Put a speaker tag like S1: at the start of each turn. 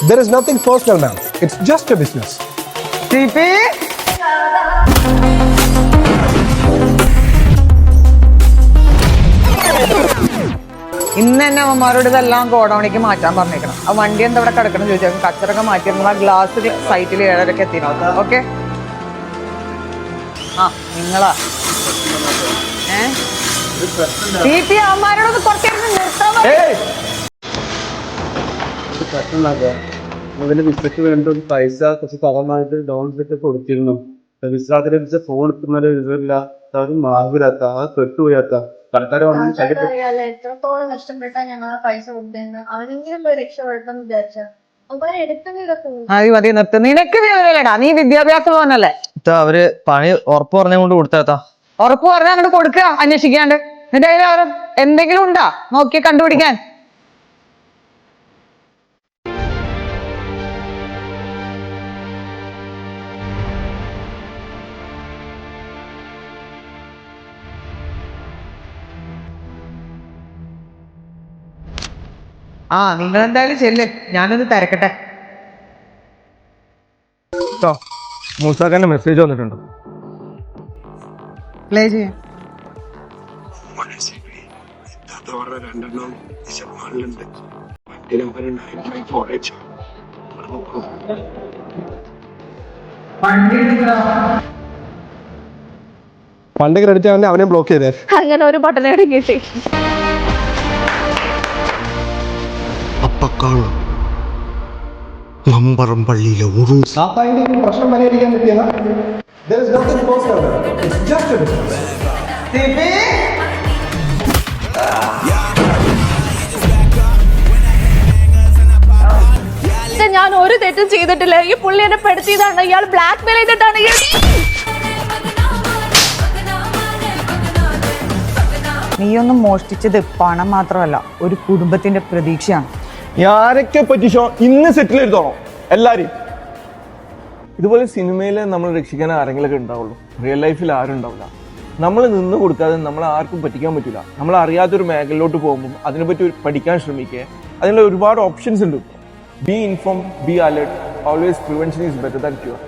S1: There is nothing personal, ma'am. It's just a business.
S2: TP? ഇന്ന് തന്നെ അവന്മാരോട് ഇതെല്ലാം ഗോഡൌണിലേക്ക് മാറ്റാൻ പറഞ്ഞേക്കണം. ആ വണ്ടി എന്താ ഇവിടെ കിടക്കണം ചോദിച്ചാൽ കച്ചറൊക്കെ മാറ്റിയിരുന്ന ആ ഗ്ലാസ് സൈറ്റിൽ 7:30 എത്തിയിരുന്നു. ഓക്കെ ആ നിങ്ങളാ അവന്മാരോടൊന്ന് കുറച്ചേരം നിർത്താൻ
S3: പൈസ കുറച്ച് കടമായിട്ട് ഡൗൺ സെറ്റ് കൊടുത്തിരുന്നു. വിശ്രാമത്തിന് ഫോൺ എടുക്കുന്നവരെ വിവരമില്ല, മാവിലാത്ത കെട്ടുപോയാത്ത
S4: എത്രത്തോളം കഷ്ടപ്പെട്ടാ ഞങ്ങൾ പൈസ കൊടുത്തേന്ന് അവരെങ്കിലും രക്ഷപ്പെടുത്തെന്ന് വിചാരിച്ച
S2: മതി നിർത്ത്. നിനക്ക് വിവരമില്ലടാ, നീ വിദ്യാഭ്യാസം പോകാനല്ലേ.
S5: അവര് പണി ഉറപ്പ് പറഞ്ഞ കൊണ്ട് കൊടുത്താ
S2: ഉറപ്പ് പറഞ്ഞാൽ അങ്ങോട്ട് കൊടുക്കുക അന്വേഷിക്കാണ്ട്. നിന്റെ കയ്യിൽ അവർ എന്തെങ്കിലും ഉണ്ടാ നോക്കി കണ്ടുപിടിക്കാൻ? ആ നിങ്ങൾ എന്തായാലും ചെല്ല്, ഞാനൊന്ന് തിരക്കട്ടെ.
S1: മൂസാഖാന്റെ മെസ്സേജ് വന്നിട്ടുണ്ട്.
S2: പ്ലേ ചെയ്യാം.
S1: ഫണ്ട് ക്രെഡിറ്റ് ആവണ്ടേ അവനെ ബ്ലോക്ക് ചെയ്തേ.
S4: അങ്ങനെ ഒരു ബട്ടനോട് കിട്ടി.
S6: അപ്പക്കാണ് മമ്പറം പള്ളിയിലെ ഉറൂസ്.
S1: പ്രശ്നം പരിഹരിക്കാൻ പറ്റിയതാ. There is nothing personal. It's just a business.
S4: ഞാൻ ഒരു തെറ്റും ചെയ്തിട്ടില്ല. ഈ പുള്ളി എന്നെ പെടുത്തിയതാണ്. ഇയാൾ ബ്ലാക്ക് മെയിൽ ചെയ്തിട്ടാണ്.
S2: നീയൊന്നും മോഷ്ടിച്ചത് പണം മാത്രമല്ല, ഒരു കുടുംബത്തിന്റെ പ്രതീക്ഷയാണ്.
S7: ആരൊക്കെ പറ്റിച്ചോ ഇന്ന് സെറ്റിൽ എടുത്തോളാം എല്ലാരെയും. ഇതുപോലെ സിനിമയിൽ നമ്മൾ രക്ഷിക്കാൻ ആരെങ്കിലൊക്കെ ഉണ്ടാവുള്ളൂ, റിയൽ ലൈഫിൽ ആരും ഉണ്ടാവില്ല. നമ്മൾ നിന്ന് കൊടുക്കാതെ നമ്മളെ ആർക്കും പറ്റിക്കാൻ പറ്റില്ല. നമ്മൾ അറിയാത്തൊരു മേഖലയിലോട്ട് പോകുമ്പോൾ അതിനെപ്പറ്റി പഠിക്കാൻ ശ്രമിക്കുക. അതിനുള്ള ഒരുപാട് ഓപ്ഷൻസ് ഉണ്ട്. Be inform, be alert. Always prevention is better than cure.